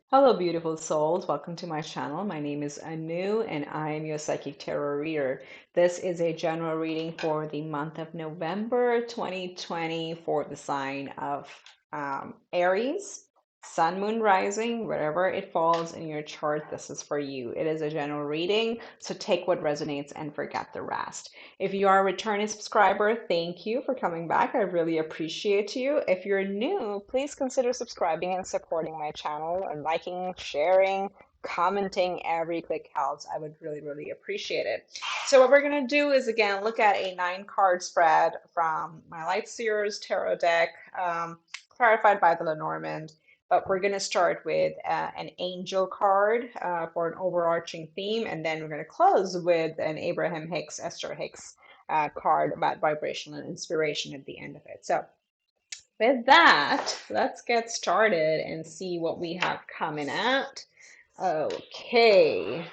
Hello, beautiful souls. Welcome to my channel. My name is Anu, and I am your psychic tarot reader. This is a general reading for the month of November 2020 for the sign of Aries, Sun, Moon, Rising, wherever it falls in your chart. This is for you. It is a general reading, so take what resonates and forget the rest. If you are a returning subscriber, thank you for coming back. I really appreciate you. If you're new, please consider subscribing and supporting my channel and liking, sharing, commenting. Every click helps. I would really, really appreciate it. So what we're going to do is, again, look at a 9-card spread from my Light Seers Tarot deck, clarified by the Lenormand. But we're going to start with an angel card for an overarching theme, and then we're going to close with an Abraham Hicks, Esther Hicks card about vibration and inspiration at the end of it. So with that, let's get started and see what we have coming out. Okay.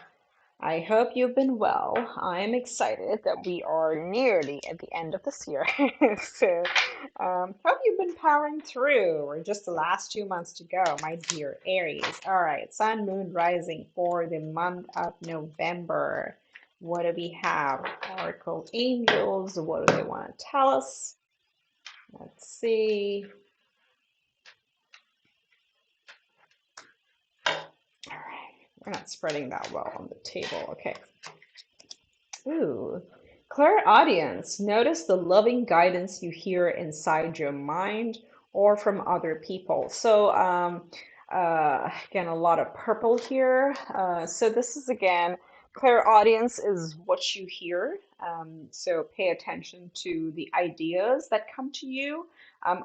I hope you've been well. I'm excited that we are nearly at the end of this year. So, hope you've been powering through, or just the last 2 months to go, my dear Aries. All right, Sun, Moon, Rising for the month of November. What do we have? Oracle Angels, what do they want to tell us? Let's see. All right, we're not spreading that well on the table. Okay. Ooh. Clairaudience. Notice the loving guidance you hear inside your mind or from other people. So, again, a lot of purple here. So this is, again, clairaudience is what you hear. So pay attention to the ideas that come to you.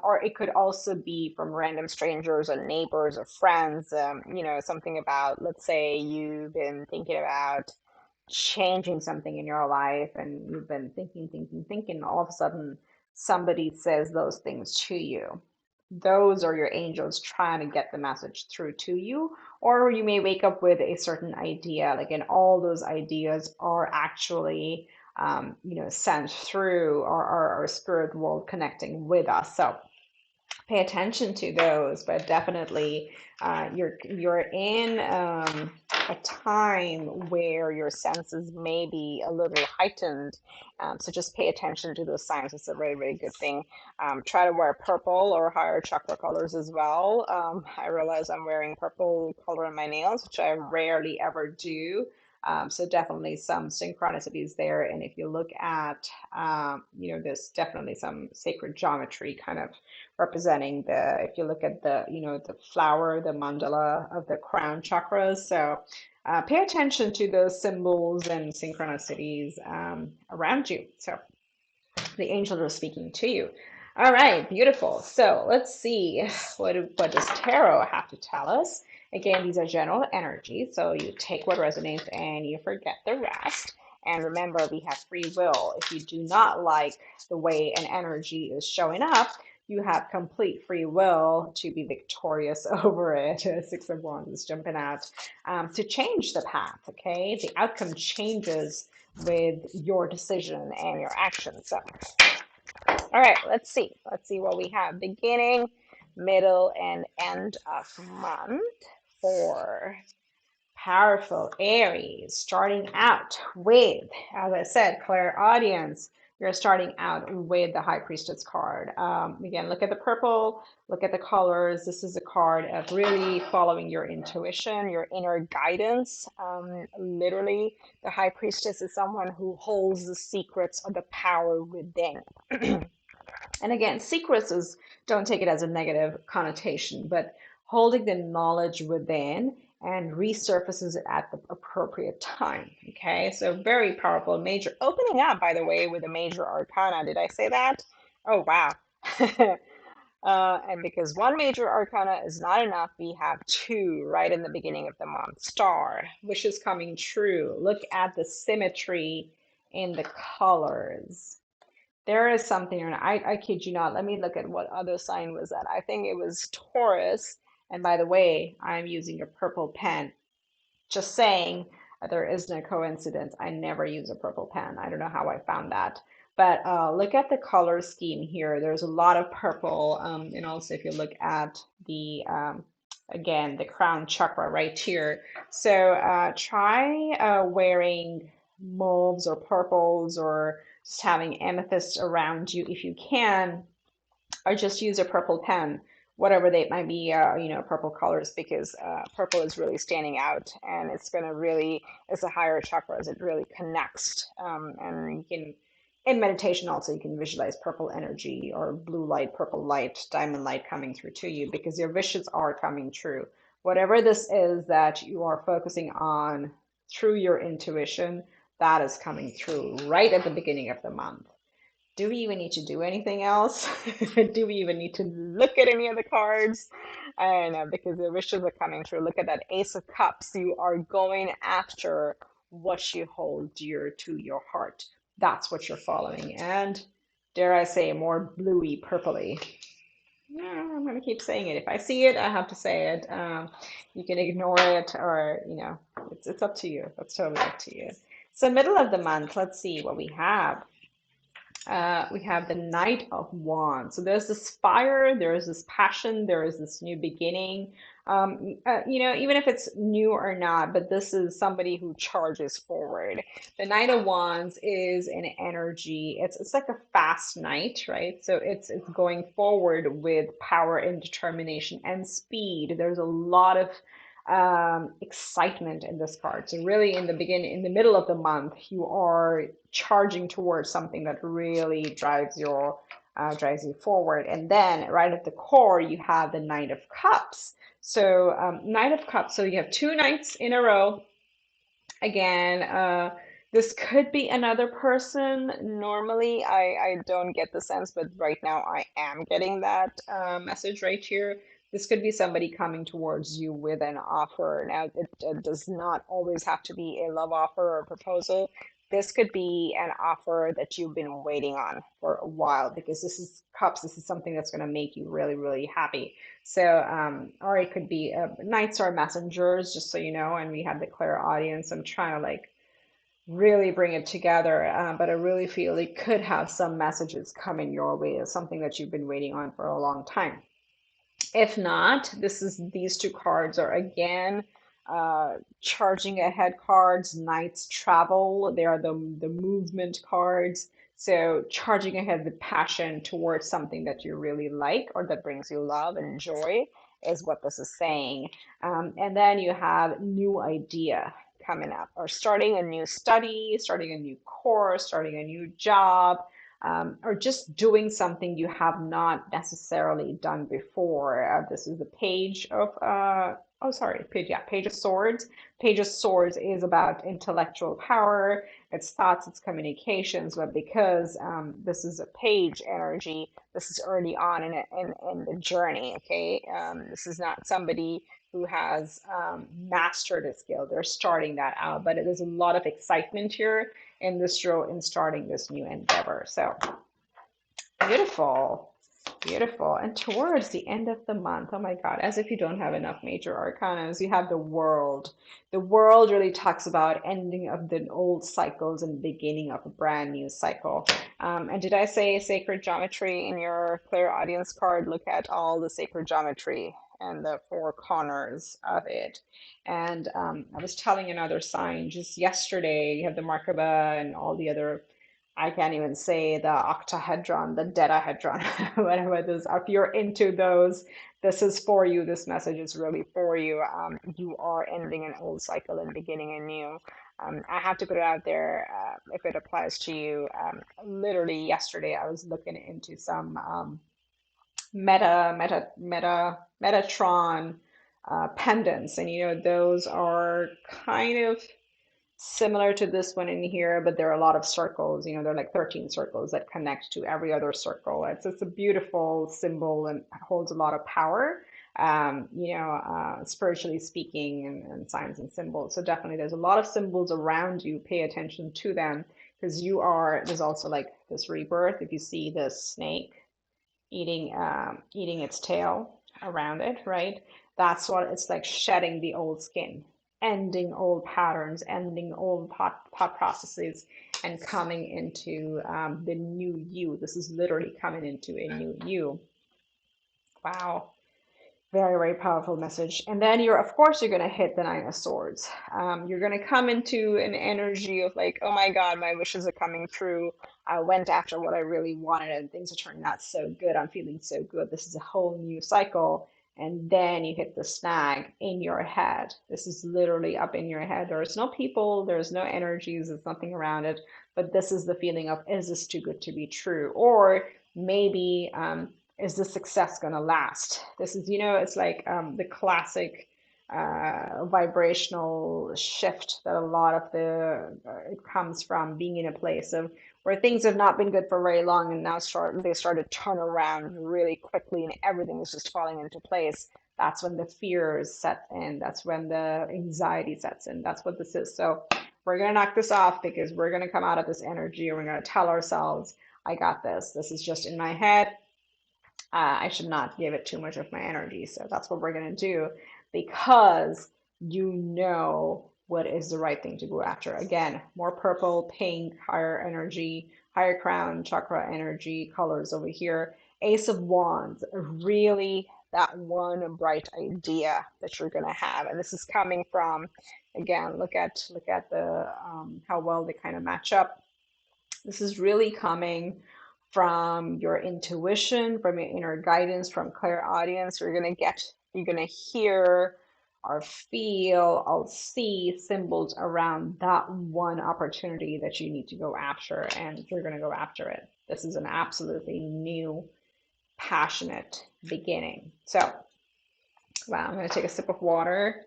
Or it could also be from random strangers or neighbors or friends. Something about, let's say you've been thinking about changing something in your life and you've been thinking, all of a sudden somebody says those things to you. Those are your angels trying to get the message through to you. Or you may wake up with a certain idea, like, and all those ideas are actually, sent through our spirit world connecting with us. So pay attention to those, but definitely you're in a time where your senses may be a little heightened. So just pay attention to those signs. It's a very, very good thing. Try to wear purple or higher chakra colors as well. I realize I'm wearing purple color in my nails, which I rarely ever do. So definitely some synchronicities there. And if you look at, there's definitely some sacred geometry kind of representing if you look at the flower, the mandala of the crown chakras. So pay attention to those symbols and synchronicities around you. So the angels are speaking to you. All right, beautiful. So let's see, what does tarot have to tell us? Again, these are general energies, so you take what resonates and you forget the rest. And remember, we have free will. If you do not like the way an energy is showing up, you have complete free will to be victorious over it. Six of Wands is jumping out, to change the path, okay? The outcome changes with your decision and your actions. So, all right, let's see. Let's see what we have. Beginning, middle, and end of month for powerful Aries. Starting out with, as I said, clairaudience. You're starting out with the High Priestess card. Again, look at the purple, look at the colors. This is a card of really following your intuition, your inner guidance. Literally, the High Priestess is someone who holds the secrets of the power within. And again, secrets is, don't take it as a negative connotation, but holding the knowledge within and resurfaces it at the appropriate time. Okay, so very powerful, major opening up, by the way, with a major arcana. Did I say that? Oh, wow. And because one major arcana is not enough, we have two right in the beginning of the month. Star, which is coming true. Look at the symmetry in the colors. There is something, and I kid you not. Let me look at what other sign was that. I think it was Taurus. And by the way, I'm using a purple pen. Just saying, there is no coincidence. I never use a purple pen. I don't know how I found that. But look at the color scheme here. There's a lot of purple. And also, if you look at the Again, the crown chakra right here. So try wearing mauves or purples or just having amethyst around you if you can, or just use a purple pen, whatever they might be, purple colors, because purple is really standing out, and it's going to really, it's a higher chakras, it really connects. And you can, in meditation also, you can visualize purple energy or blue light, purple light, diamond light coming through to you because your wishes are coming true. Whatever this is that you are focusing on through your intuition, that is coming through right at the beginning of the month. Do we even need to do anything else? Do we even need to look at any of the cards? I don't know, because the wishes are coming through. Look at that Ace of Cups. You are going after what you hold dear to your heart. That's what you're following. And dare I say, more bluey, purpley. Yeah, I'm going to keep saying it. If I see it, I have to say it. You can ignore it, or, it's up to you. That's totally up to you. So middle of the month, let's see what we have. We have the Knight of Wands. So there's this fire, there is this passion, there is this new beginning. Even if it's new or not, but this is somebody who charges forward. The Knight of Wands is an energy. It's like a fast knight, right? So it's going forward with power and determination and speed. There's a lot of excitement in this card. So really in the middle of the month, you are charging towards something that really drives you forward. And then right at the core, you have the Knight of Cups. So Knight of Cups. So you have two knights in a row. Again, this could be another person. Normally, I don't get the sense, but right now I am getting that message right here. This could be somebody coming towards you with an offer. Now, it does not always have to be a love offer or a proposal. This could be an offer that you've been waiting on for a while, because this is cups. This is something that's going to make you really, really happy. So, or it could be knights or messengers, just so you know. And we have the clear audience. I'm trying to like really bring it together, but I really feel it could have some messages coming your way. It's something that you've been waiting on for a long time. If not, these two cards are again charging ahead cards. Knights travel. They are the movement cards. So charging ahead with passion towards something that you really like or that brings you love and joy is what this is saying. And then you have new idea coming up, or starting a new study, starting a new course, starting a new job, or just doing something you have not necessarily done before. This is the page of, page of swords. Page of swords is about intellectual power, it's thoughts, it's communications, but because this is a page energy, this is early on in the journey, okay? This is not somebody who has mastered a skill. They're starting that out, but there's a lot of excitement here in this row in starting this new endeavor. So beautiful, beautiful. And towards the end of the month, oh my God, as if you don't have enough major arcanas, you have the World. The World really talks about ending of the old cycles and beginning of a brand new cycle. And did I say sacred geometry in your clear audience card? Look at all the sacred geometry and the four corners of it. And I was telling another sign just yesterday, you have the Merkaba and all the other, I can't even say the octahedron, the dodahedron, whatever it is. If you're into those, this is for you. This message is really for you. You are ending an old cycle and beginning a new. I have to put it out there if it applies to you. Literally yesterday, I was looking into some Metatron pendants, and those are kind of similar to this one in here, but there are a lot of circles. They're like 13 circles that connect to every other circle. It's a beautiful symbol and holds a lot of power, spiritually speaking, and signs and symbols. So definitely there's a lot of symbols around you. Pay attention to them, because there's also like this rebirth. If you see this snake eating its tail around it, right? That's what it's like, shedding the old skin, ending old patterns, ending old thought processes, and coming into the new you. This is literally coming into a new you. Wow. Very, very powerful message. And then you're, of course, you're going to hit the Nine of Swords. You're going to come into an energy of like, oh my God, my wishes are coming true. I went after what I really wanted and things are turning out so good. I'm feeling so good. This is a whole new cycle. And then you hit the snag in your head. This is literally up in your head. There's no people, there's no energies, there's nothing around it. But this is the feeling of, is this too good to be true? Or maybe, is the success going to last? This is, it's like the classic vibrational shift that a lot of it comes from being in a place of where things have not been good for very long and now they start to turn around really quickly and everything is just falling into place. That's when the fears set in. That's when the anxiety sets in. That's what this is. So we're going to knock this off because we're going to come out of this energy and we're going to tell ourselves, I got this. This is just in my head. I should not give it too much of my energy. So that's what we're going to do because you know what is the right thing to go after. Again, more purple, pink, higher energy, higher crown, chakra energy colors over here. Ace of Wands, really that one bright idea that you're going to have. And this is coming from, again, look at the how well they kind of match up. This is really coming from your intuition, from your inner guidance, from clairaudience. You're gonna hear or feel or see symbols around that one opportunity that you need to go after, and you're gonna go after it. This is an absolutely new, passionate beginning. So, wow, I'm gonna take a sip of water.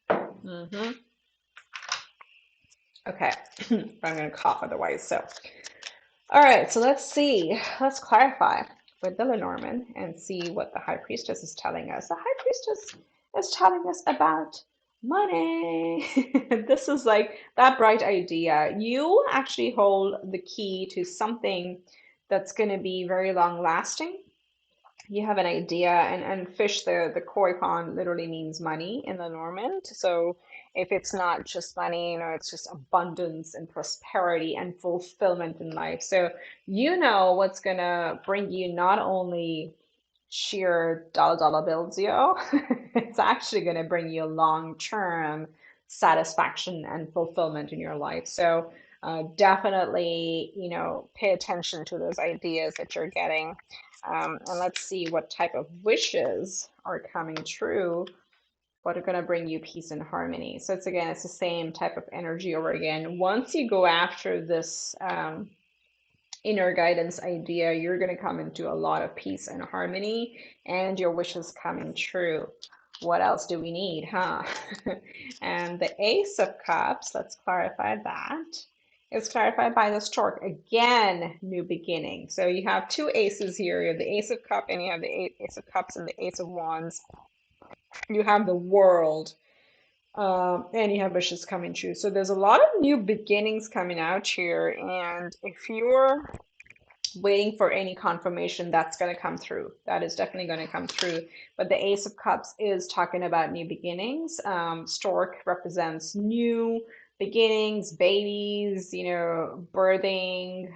hmm Okay, I'm gonna cough otherwise. So. All right, so let's see. Let's clarify with the Lenormand and see what the High Priestess is telling us. The High Priestess is telling us about money. This is like that bright idea. You actually hold the key to something that's going to be very long lasting. You have an idea, and fish, the koi pond literally means money in the Normand. So if it's not just money, it's just abundance and prosperity and fulfillment in life. So you know what's gonna bring you not only sheer dollar bills, it's actually gonna bring you long-term satisfaction and fulfillment in your life. So definitely, pay attention to those ideas that you're getting. And let's see what type of wishes are coming true, what are going to bring you peace and harmony. So it's the same type of energy over again. Once you go after this inner guidance idea, you're going to come into a lot of peace and harmony and your wishes coming true. What else do we need, huh? And the Ace of Cups, let's clarify that. It's clarified by the stork. Again, new beginning. So you have two aces here. You have the Ace of Cups and you have the Ace of Cups and the Ace of Wands. You have the World. And you have wishes coming true. So there's a lot of new beginnings coming out here. And if you're waiting for any confirmation, that's going to come through. That is definitely going to come through. But the Ace of Cups is talking about new beginnings. Stork represents new beginnings, babies, birthing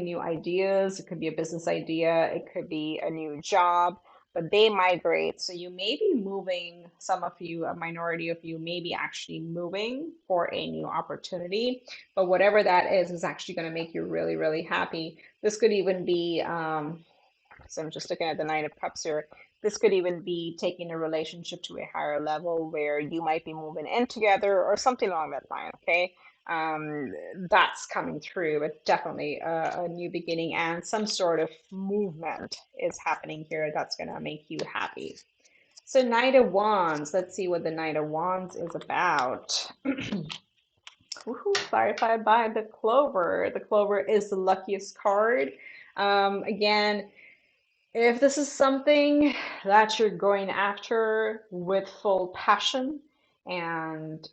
new ideas. It could be a business idea. It could be a new job. But they migrate. So you may be moving, some of you, a minority of you, may be actually moving for a new opportunity. But whatever that is actually going to make you really, really happy. This could even be, so I'm just looking at the Nine of Cups here. This could even be taking a relationship to a higher level where you might be moving in together or something along that line, okay? That's coming through, but definitely a new beginning and some sort of movement is happening here that's going to make you happy. So Knight of Wands, let's see what the Knight of Wands is about. Woohoo, clarified by the Clover. The Clover is the luckiest card. Again, if this is something that you're going after with full passion and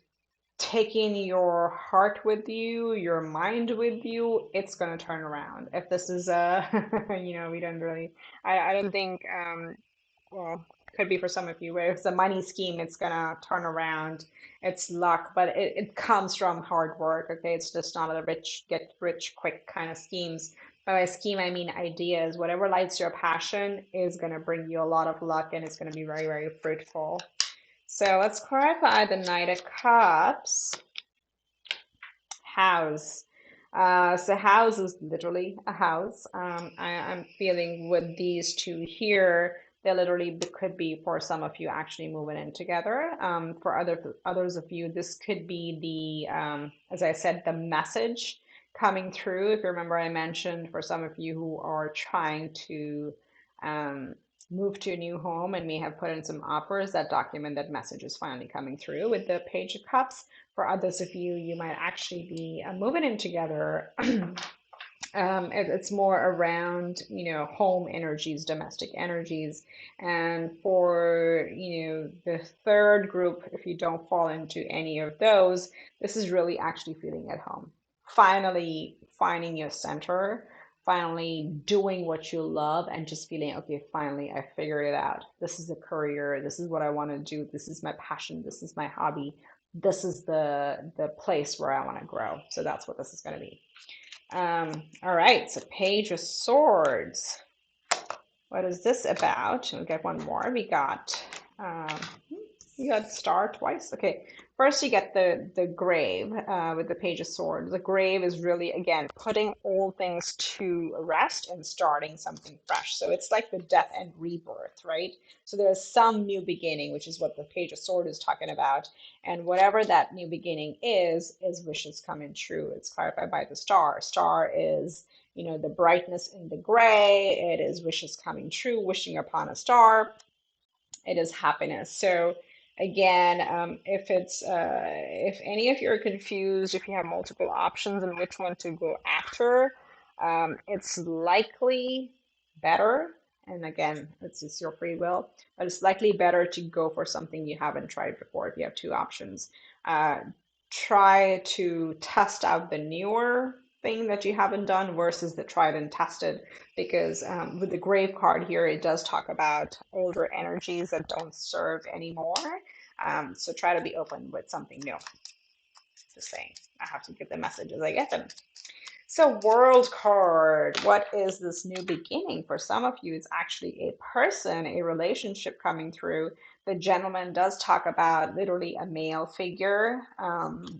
taking your heart with you, your mind with you, it's going to turn around. If this is we don't really, I don't think, well, could be for some of you, where it's a money scheme, it's going to turn around. It's luck, but it comes from hard work, okay? It's just not a get rich quick kind of schemes. By scheme, I mean ideas. Whatever lights your passion is going to bring you a lot of luck, and it's going to be very, very fruitful. So let's clarify the Knight of Cups. House. So house is literally a house. I'm feeling with these two here, they literally could be for some of you actually moving in together. For others of you, this could be the, as I said, the message coming through. If you remember, I mentioned for some of you who are trying to um, move to a new home and may have put in some offers, that document, that message is finally coming through with the Page of Cups. For others of you, you might actually be moving in together. It's more around, home energies, domestic energies. And for, the third group, if you don't fall into any of those, this is really actually feeling at home. Finally finding your center, finally doing what you love, and just feeling, okay, finally I figured it out. This is a career. This is what I want to do. This is my passion. This is my hobby. This is the place where I want to grow. So that's what this is going to be. All right, so Page of Swords. What is this about? We'll get one more. Um, you got star twice. Okay, first you get the grave with the Page of Swords. The grave is really, again, putting all things to rest and starting something fresh. So it's like the death and rebirth, right? So there's some new beginning, which is what the Page of Swords is talking about. And whatever that new beginning is wishes coming true. It's clarified by the star. Star is, the brightness in the gray. It is wishes coming true, wishing upon a star. It is happiness. So again, if any of you are confused, if you have multiple options and which one to go after, it's likely better. And again, it's just your free will, but it's likely better to go for something you haven't tried before if you have two options. Try to test out the newer thing that you haven't done versus the tried and tested, because with the grave card here, it does talk about older energies that don't serve anymore. So try to be open with something new. Just saying, I have to give the message as I get them. So World card, what is this new beginning? For some of you, it's actually a person, a relationship coming through. The gentleman does talk about literally a male figure.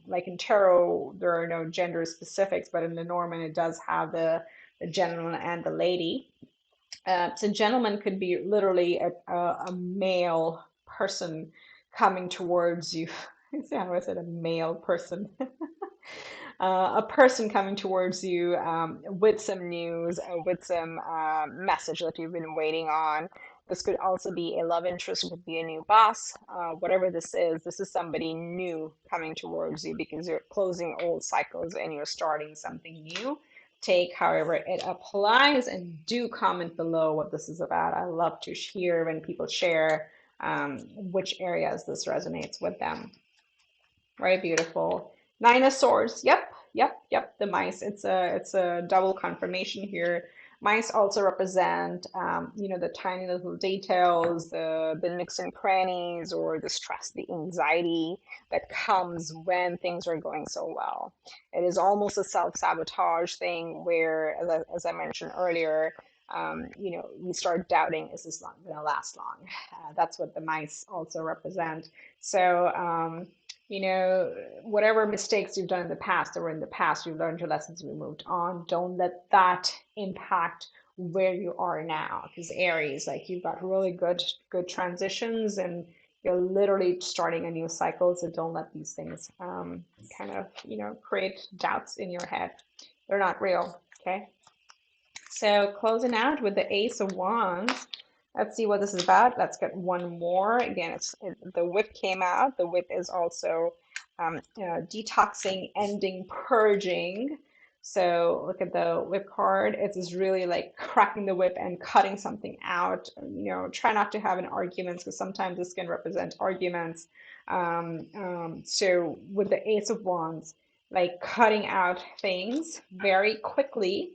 Like in tarot, there are no gender specifics, but in the Norman, it does have the gentleman and the lady. So gentleman could be literally a male person coming towards you. I said a male person. A person coming towards you with some news, with some message that you've been waiting on. This could also be a love interest, it could be a new boss. Whatever this is somebody new coming towards you because you're closing old cycles and you're starting something new. Take however it applies, and do comment below what this is about. I love to hear when people share which areas this resonates with them. Very beautiful. Nine of Swords. Yep. The mice. It's a double confirmation here. Mice also represent, the tiny little details, the nooks and crannies, or the stress, the anxiety that comes when things are going so well. It is almost a self-sabotage thing where, as I mentioned earlier, we start doubting, is this going to last long? That's what the mice also represent. So, whatever mistakes you've done in the past, or in the past, you've learned your lessons, you moved on. Don't let that impact where you are now. Because Aries, like, you've got really good transitions, and you're literally starting a new cycle. So don't let these things kind of, create doubts in your head. They're not real. Okay. So closing out with the Ace of Wands. Let's see what this is about. Let's get one more. Again, the whip came out. The whip is also detoxing, ending, purging. So look at the whip card. It is really like cracking the whip and cutting something out. Try not to have an argument, because sometimes this can represent arguments. So with the Ace of Wands, like cutting out things very quickly.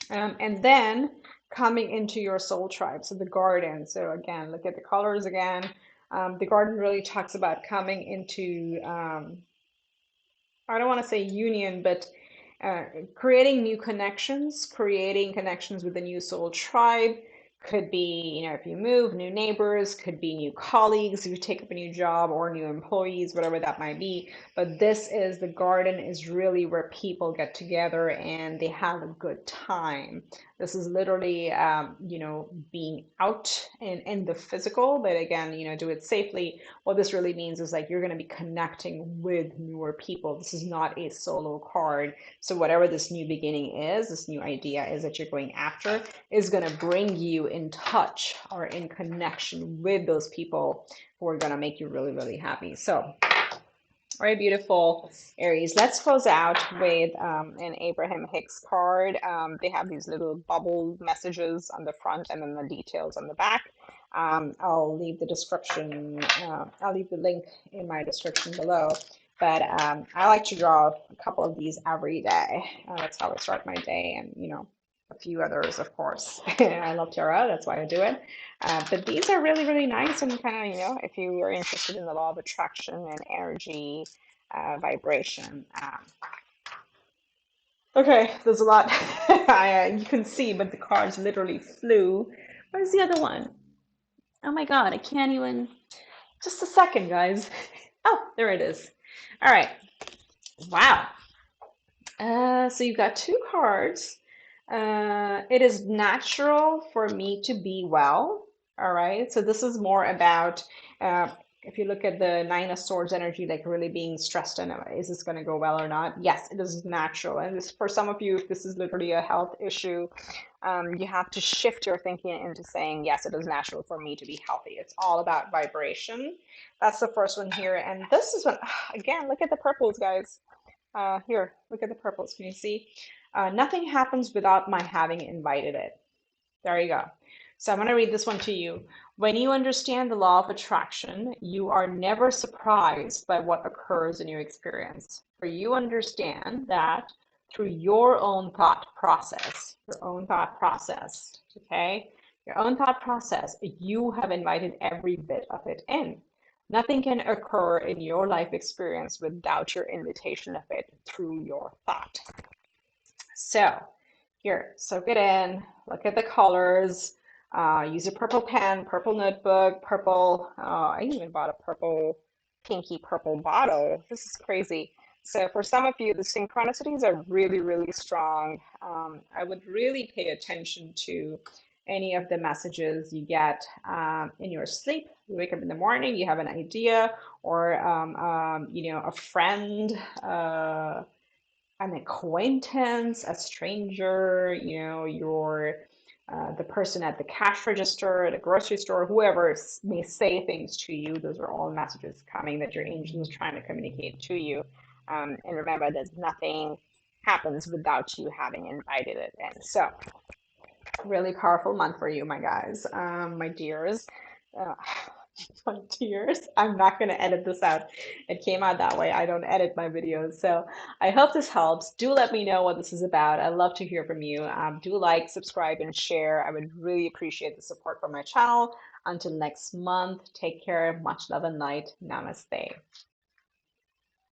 And then coming into your soul tribe, so the garden. So again, look at the colors again. The garden really talks about coming into, I don't want to say union, but uh, creating new connections, creating connections with the new soul tribe. Could be, if you move, new neighbors, could be new colleagues if you take up a new job, or new employees, whatever that might be. But this is, the garden is really where people get together and they have a good time. This is literally, being out in the physical, but again, do it safely. What this really means is like you're going to be connecting with newer people. This is not a solo card. So whatever this new beginning is, this new idea is that you're going after, is going to bring you in touch or in connection with those people who are going to make you really, really happy. So, very beautiful, Aries. Let's close out with an Abraham Hicks card. They have these little bubble messages on the front and then the details on the back. I'll leave the description, I'll leave the link in my description below. But I like to draw a couple of these every day. That's how I start my day, and a few others, of course. I love tarot, that's why I do it. But these are really, really nice, and kind of, if you are interested in the law of attraction and energy, vibration. Okay, there's a lot you can see, but the cards literally flew. Where's the other one? Oh my God, I can't even. Just a second, guys. Oh, there it is. All right. Wow. So you've got two cards. It is natural for me to be well. All right. So this is more about, if you look at the Nine of Swords energy, like really being stressed and is this going to go well or not? Yes, it is natural. And this, for some of you, if this is literally a health issue, you have to shift your thinking into saying, yes, it is natural for me to be healthy. It's all about vibration. That's the first one here. And this is one, again, look at the purples, guys. Here, look at the purples. Can you see? Nothing happens without my having invited it. There you go. So I'm going to read this one to you. When you understand the law of attraction, you are never surprised by what occurs in your experience. For you understand that through your own thought process, okay? Your own thought process, you have invited every bit of it in. Nothing can occur in your life experience without your invitation of it through your thought. So here, soak it in, look at the colors, use a purple pen, purple notebook, purple, I even bought a pinky purple bottle. This is crazy. So for some of you, the synchronicities are really, really strong. I would really pay attention to any of the messages you get in your sleep. You wake up in the morning, you have an idea, or a friend, an acquaintance, a stranger, the person at the cash register, at a grocery store, whoever may say things to you. Those are all messages coming that your angel is trying to communicate to you. And remember that nothing happens without you having invited it in. So, really powerful month for you, my guys, my dears. Uh, my dears. I'm not going to edit this out. It came out that way. I don't edit my videos. So I hope this helps. Do let me know what this is about. I'd love to hear from you. Do like, subscribe, and share. I would really appreciate the support from my channel. Until next month, take care. Much love and light. Namaste.